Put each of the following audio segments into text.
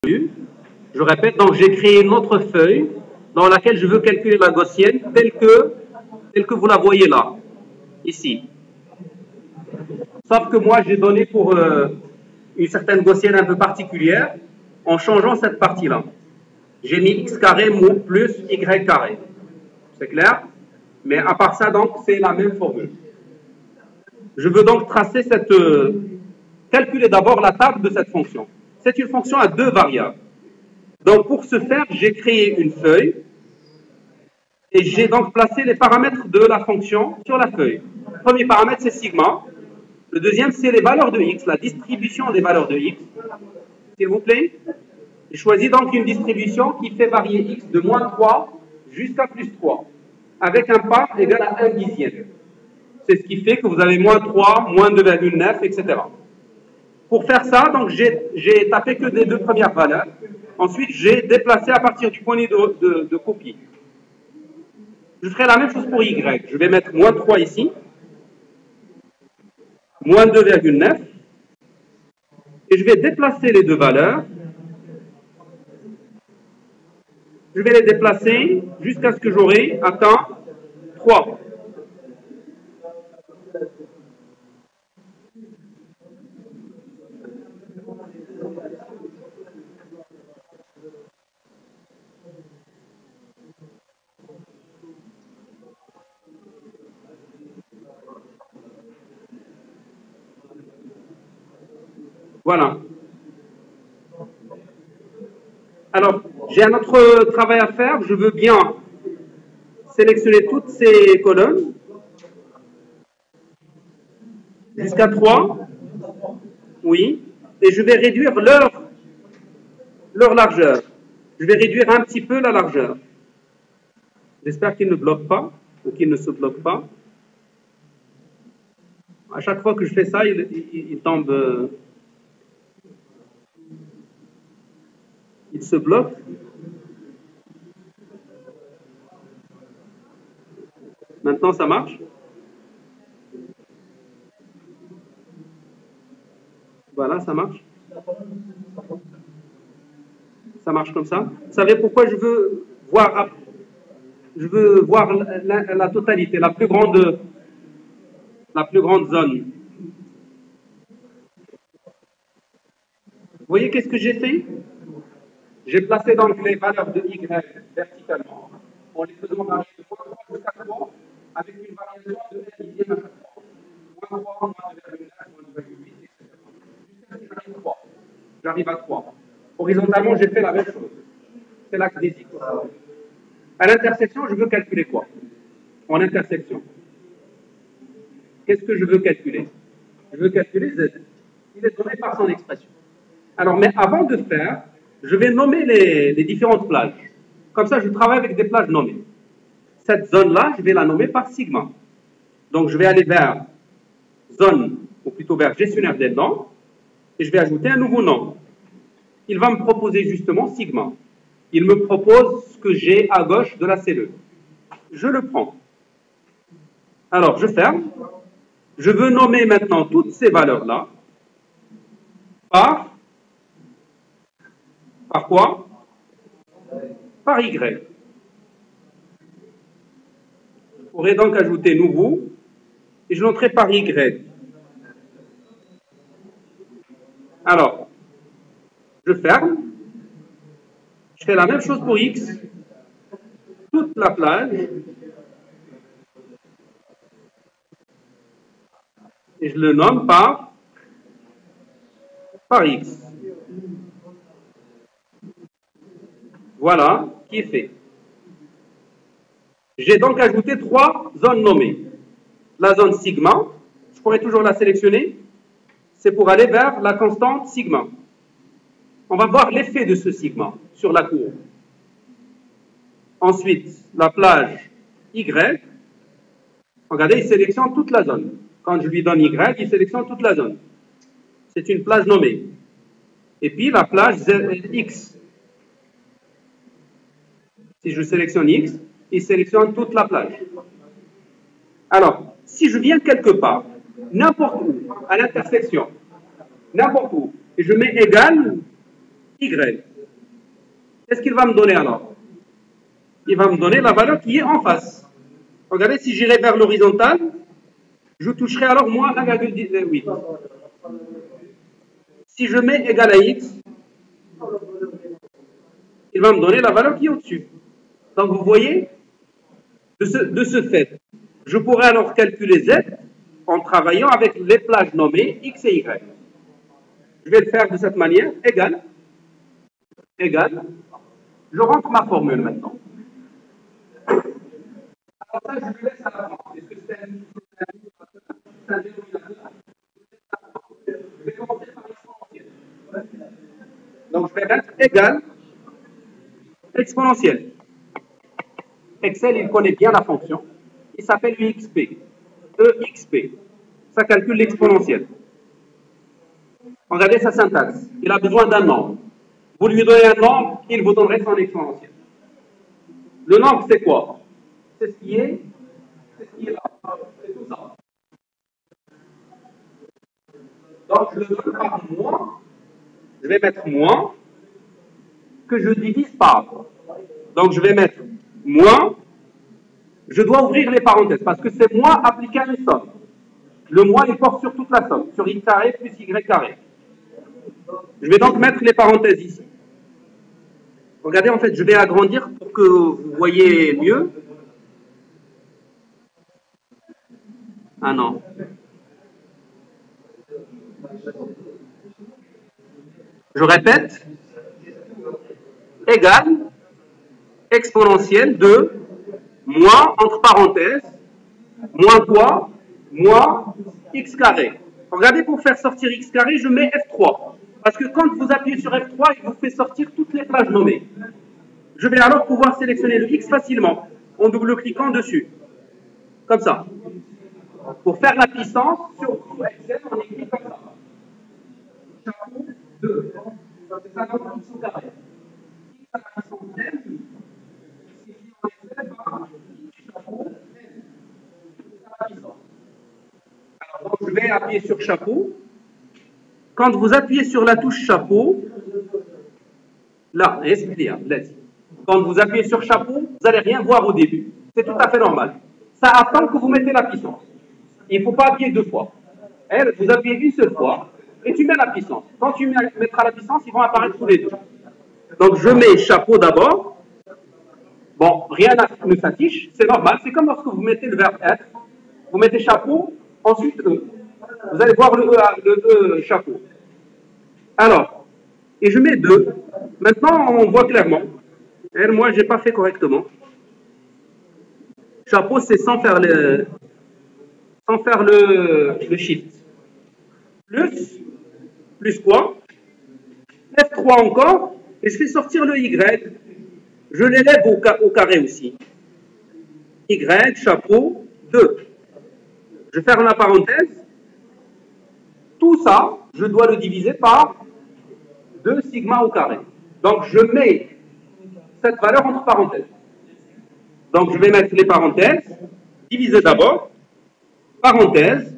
Je répète, donc j'ai créé une autre feuille dans laquelle je veux calculer la gaussienne telle que vous la voyez là, ici. Sauf que moi, j'ai donné pour une certaine gaussienne un peu particulière en changeant cette partie-là. J'ai mis x carré plus y carré. C'est clair? Mais à part ça, donc, c'est la même formule. Je veux donc tracer cette... calculer d'abord la table de cette fonction. C'est une fonction à deux variables. Donc, pour ce faire, j'ai créé une feuille et j'ai donc placé les paramètres de la fonction sur la feuille. Le premier paramètre, c'est sigma. Le deuxième, c'est les valeurs de x, la distribution des valeurs de x. S'il vous plaît. J'ai choisi donc une distribution qui fait varier x de moins 3 jusqu'à plus 3, avec un part égal à 1 dixième. C'est ce qui fait que vous avez moins 3, moins 2,9, etc. Pour faire ça, donc j'ai tapé que les deux premières valeurs. Ensuite, j'ai déplacé à partir du poignet de copie. Je ferai la même chose pour y. Je vais mettre moins 3 ici, moins 2,9, et je vais déplacer les deux valeurs. Je vais les déplacer jusqu'à ce que j'aurai atteint 3. Voilà. Alors, j'ai un autre travail à faire. Je veux bien sélectionner toutes ces colonnes jusqu'à 3. Oui. Et je vais réduire leur largeur. Je vais réduire un petit peu la largeur. J'espère qu'il ne bloque pas ou qu'il ne se bloque pas. À chaque fois que je fais ça, il tombe... il se bloque. Maintenant, ça marche. Voilà, ça marche. Ça marche comme ça. Vous savez pourquoi je veux voir la totalité, la plus grande zone. Vous voyez qu'est-ce que j'ai fait? J'ai placé donc les valeurs de y verticalement en les faisant varier de moins 3 jusqu'à 3 avec une variation de 1 dixième à chaque fois. Moins 3, moins 2,9, moins 2,8, etc. Jusqu'à ce que j'arrive à 3. J'arrive à 3. Horizontalement, j'ai fait la même chose. C'est l'axe des x. À l'intersection, je veux calculer quoi? En intersection. Qu'est-ce que je veux calculer? Je veux calculer z. Il est donné par son expression. Alors, mais avant de faire, je vais nommer les différentes plages. Comme ça, je travaille avec des plages nommées. Cette zone-là, je vais la nommer par sigma. Donc, je vais aller vers zone, ou plutôt vers gestionnaire des noms, et je vais ajouter un nouveau nom. Il va me proposer justement sigma. Il me propose ce que j'ai à gauche de la cellule. Je le prends. Alors, je ferme. Je veux nommer maintenant toutes ces valeurs-là par quoi? Par y. Je pourrais donc ajouter nouveau et je noterai par y. Alors, je ferme. Je fais la même chose pour x. Toute la plage. Et je le nomme par x. Voilà, qui est fait. J'ai donc ajouté 3 zones nommées. La zone sigma, je pourrais toujours la sélectionner. C'est pour aller vers la constante sigma. On va voir l'effet de ce sigma sur la courbe. Ensuite, la plage y. Regardez, il sélectionne toute la zone. Quand je lui donne y, il sélectionne toute la zone. C'est une plage nommée. Et puis la plage x. Si je sélectionne x, il sélectionne toute la plage. Alors, si je viens quelque part, n'importe où, à l'intersection, n'importe où, et je mets égal y, qu'est-ce qu'il va me donner alors? Il va me donner la valeur qui est en face. Regardez, si j'irai vers l'horizontale, je toucherai alors moins 1,8. Si je mets égal à x, il va me donner la valeur qui est au-dessus. Donc vous voyez, de ce fait, je pourrais alors calculer z en travaillant avec les plages nommées x et y. Je vais le faire de cette manière, égal, je rentre ma formule maintenant. Alors ça, je le laisse à la fin. Est-ce que c'est un dénominateur? Je vais commencer par l'exponentielle. Donc je vais mettre égal exponentielle. Excel, il connaît bien la fonction. Il s'appelle EXP. EXP. Ça calcule l'exponentielle. Regardez sa syntaxe. Il a besoin d'un nombre. Vous lui donnez un nombre, il vous donnerait son exponentielle. Le nombre, c'est quoi? C'est ce qui est là. C'est tout ça. Donc, je le donne par moins. Je vais mettre moins que je divise par. Donc, je vais mettre moins. Je dois ouvrir les parenthèses parce que c'est moins appliqué à une somme. Le moins, il porte sur toute la somme, sur x carré plus y carré. Je vais donc mettre les parenthèses ici. Regardez, en fait, je vais agrandir pour que vous voyez mieux. Ah non. Je répète. Égal exponentielle de moins, entre parenthèses, moins quoi? Moins x carré. Regardez, pour faire sortir x carré, je mets F3. Parce que quand vous appuyez sur F3, il vous fait sortir toutes les plages nommées. Je vais alors pouvoir sélectionner le x facilement, en double-cliquant dessus. Comme ça. Pour faire la puissance, sur Excel, on écrit comme ça. Chapeau 2. C'est ça comme x au carré. X à la puissance n, c'est écrit en Excel par chapeau n. C'est ça la puissance. Alors, donc, je vais appuyer sur chapeau. Quand vous appuyez sur la touche chapeau, là, quand vous appuyez sur chapeau, vous n'allez rien voir au début. C'est tout à fait normal. Ça attend que vous mettez la puissance. Il ne faut pas appuyer deux fois. Vous appuyez une seule fois et tu mets la puissance. Quand tu mettras la puissance, ils vont apparaître tous les deux. Donc je mets chapeau d'abord. Bon, rien ne s'affiche, c'est normal. C'est comme lorsque vous mettez le verbe être. Vous mettez chapeau, ensuite E. Vous allez voir le E chapeau. Alors, et je mets 2. Maintenant, on voit clairement. Moi, je n'ai pas fait correctement. Chapeau, c'est sans faire le shift. Plus quoi? F3 encore, et je fais sortir le Y. Je l'élève au carré aussi. Y, chapeau, 2. Je ferme la parenthèse. Tout ça, je dois le diviser par 2 sigma au carré. Donc, je mets cette valeur entre parenthèses. Donc, je vais mettre les parenthèses, diviser d'abord, parenthèse,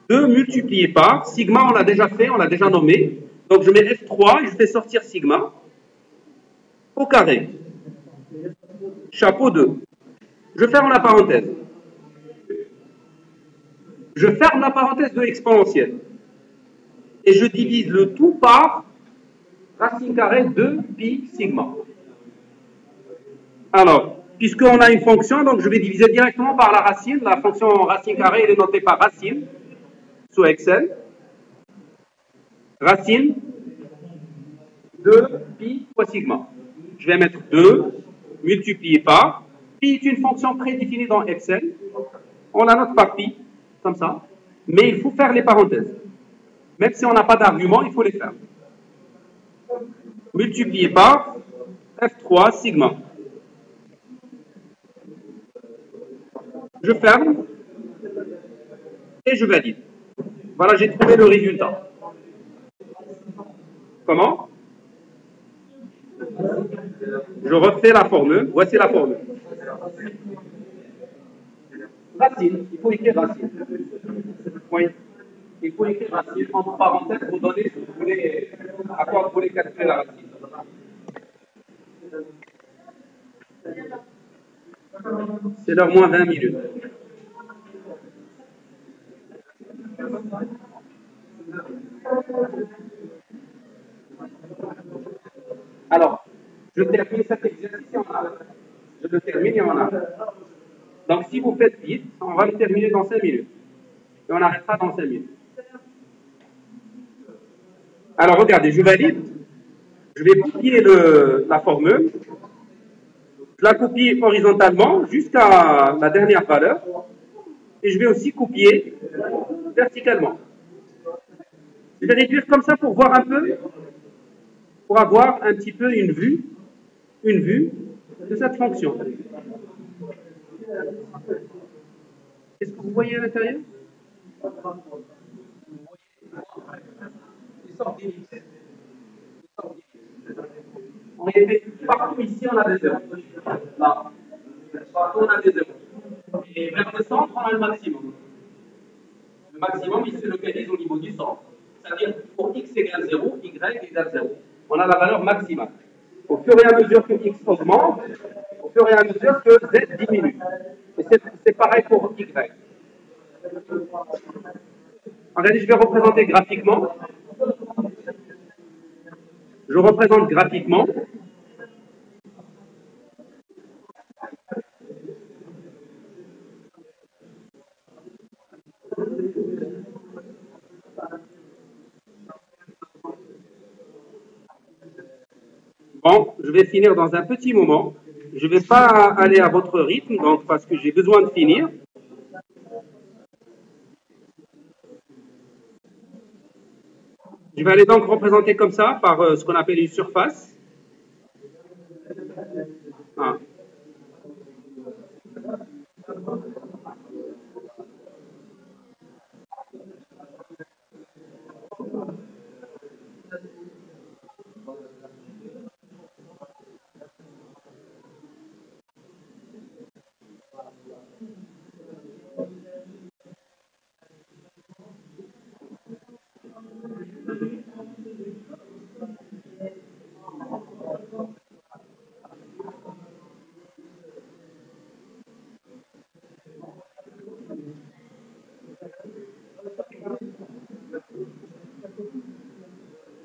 2 multiplié par, sigma on l'a déjà fait, on l'a déjà nommé, donc je mets F3 et je fais sortir sigma au carré. Chapeau 2. Je ferme la parenthèse. Je ferme la parenthèse de l'exponentielle. Et je divise le tout par racine carrée de pi sigma. Alors, puisqu'on a une fonction, donc je vais diviser directement par la racine. La fonction racine carrée, elle est notée par racine sous Excel. Racine de pi fois sigma. Je vais mettre 2 multiplié par. Pi est une fonction prédéfinie dans Excel. On la note par pi, comme ça. Mais il faut faire les parenthèses. Même si on n'a pas d'argument, il faut les faire. Multiplié par F3 sigma. Je ferme et je valide. Voilà, j'ai trouvé le résultat. Comment? Je refais la formule. Voici la formule. Racine. Il faut écrire racine. Oui. Il faut écrire racine. Entre parenthèses, vous donnez ce que vous voulez, à quoi vous voulez calculer la racine. C'est l'heure moins 20 minutes. Alors, je termine cet exercice et on arrête. Je le termine et on arrête. Donc, si vous faites vite, on va le terminer dans 5 minutes. Et on arrêtera dans 5 minutes. Alors, regardez, je valide. Je vais copier la formule. Je la copie horizontalement jusqu'à la dernière valeur. Et je vais aussi copier verticalement. Je vais réduire comme ça pour voir un peu, pour avoir un petit peu une vue de cette fonction. Est-ce que vous voyez à l'intérieur? En réalité, partout ici, on a des zéros. Là. Partout, on a des zéros. Et vers le centre, on a le maximum. Le maximum, il se localise au niveau du centre. C'est-à-dire, pour x égale 0, y égale 0. On a la valeur maximale. Au fur et à mesure que x augmente, au fur et à mesure que z diminue. Et c'est pareil pour y. Regardez, je vais représenter graphiquement. Je représente graphiquement. Bon, je vais finir dans un petit moment. Je ne vais pas aller à votre rythme, donc parce que j'ai besoin de finir. Je vais aller donc représenter comme ça par ce qu'on appelle une surface. Ah.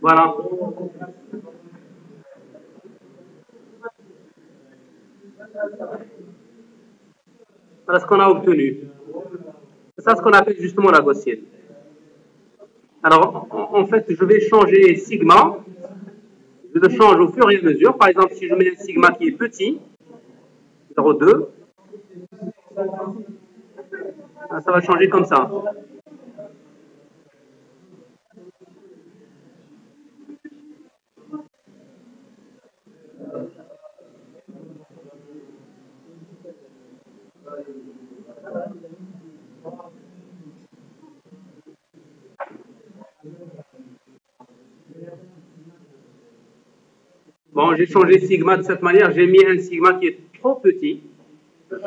Voilà. Voilà ce qu'on a obtenu. C'est ça ce qu'on appelle justement la gaussienne. Alors, en fait, je vais changer sigma. Je le change au fur et à mesure. Par exemple, si je mets un sigma qui est petit, 0,2, ça va changer comme ça. Bon, j'ai changé sigma de cette manière. J'ai mis un sigma qui est trop petit.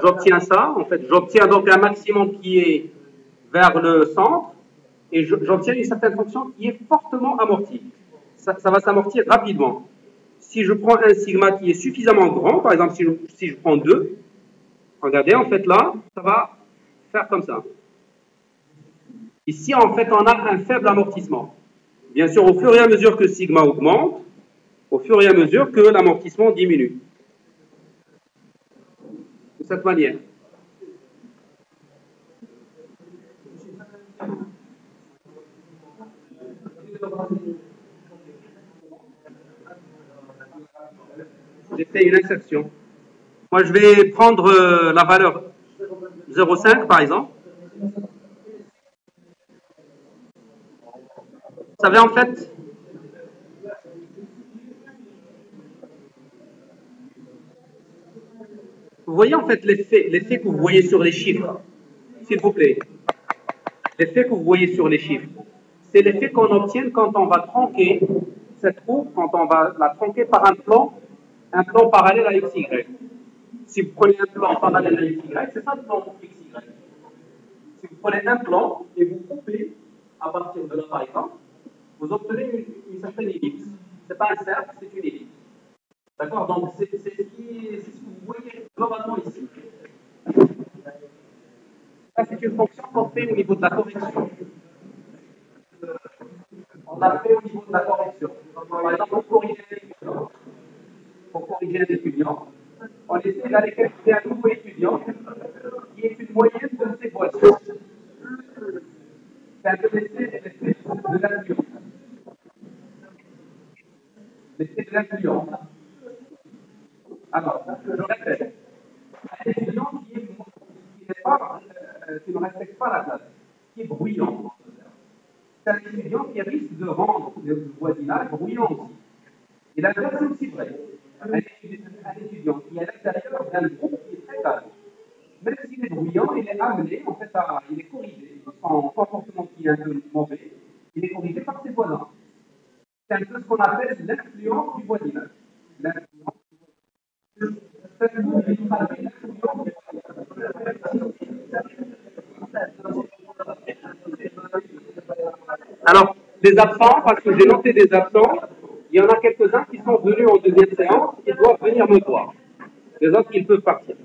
J'obtiens ça. En fait, j'obtiens donc un maximum qui est vers le centre. Et j'obtiens une certaine fonction qui est fortement amortie. Ça va s'amortir rapidement. Si je prends un sigma qui est suffisamment grand, par exemple, si je prends 2, regardez, en fait, là, ça va faire comme ça. Ici, en fait, on a un faible amortissement. Bien sûr, au fur et à mesure que sigma augmente, au fur et à mesure que l'amortissement diminue. De cette manière. J'ai fait une exception. Moi, je vais prendre la valeur 0,5 par exemple. Vous savez, en fait, vous voyez en fait l'effet que vous voyez sur les chiffres, s'il vous plaît. L'effet que vous voyez sur les chiffres, c'est l'effet qu'on obtient quand on va tronquer cette roue, quand on va la tronquer par un plan parallèle à XY. Si vous prenez un plan parallèle à XY, c'est ça le plan XY. Si vous prenez un plan et vous coupez à partir de là, par exemple, vous obtenez une certaine ellipse. Ce n'est pas un cercle, c'est une ellipse. D'accord? Donc, c'est ce que vous voyez globalement ici. Ça, c'est une fonction qu'on fait au niveau de la correction. On l'a fait au niveau de la correction. Par exemple, pour corriger un étudiant, on essaie d'aller calculer un nouveau étudiant qui est une moyenne de ses voisins. C'est un peu l'effet de l'influence. L'effet de l'influence. Alors, je répète, un étudiant qui ne respecte pas la classe, qui est bruyant. C'est un étudiant qui risque de rendre le voisinage bruyant aussi. Et l'inverse est aussi vrai. Un étudiant qui est à l'extérieur d'un groupe qui est très calme. Même s'il est bruyant, il est amené, en fait, il est corrigé. Son comportement qui est un peu mauvais, il est corrigé par ses voisins. C'est un peu ce qu'on appelle l'influence du voisinage. L'influence du voisinage. Cette mot est traduit l'influence du voisinage. Alors, les absents, parce que j'ai noté des absents, il y en a quelques-uns qui sont venus en deuxième séance, qui doivent venir me voir. Les autres, ils peuvent partir.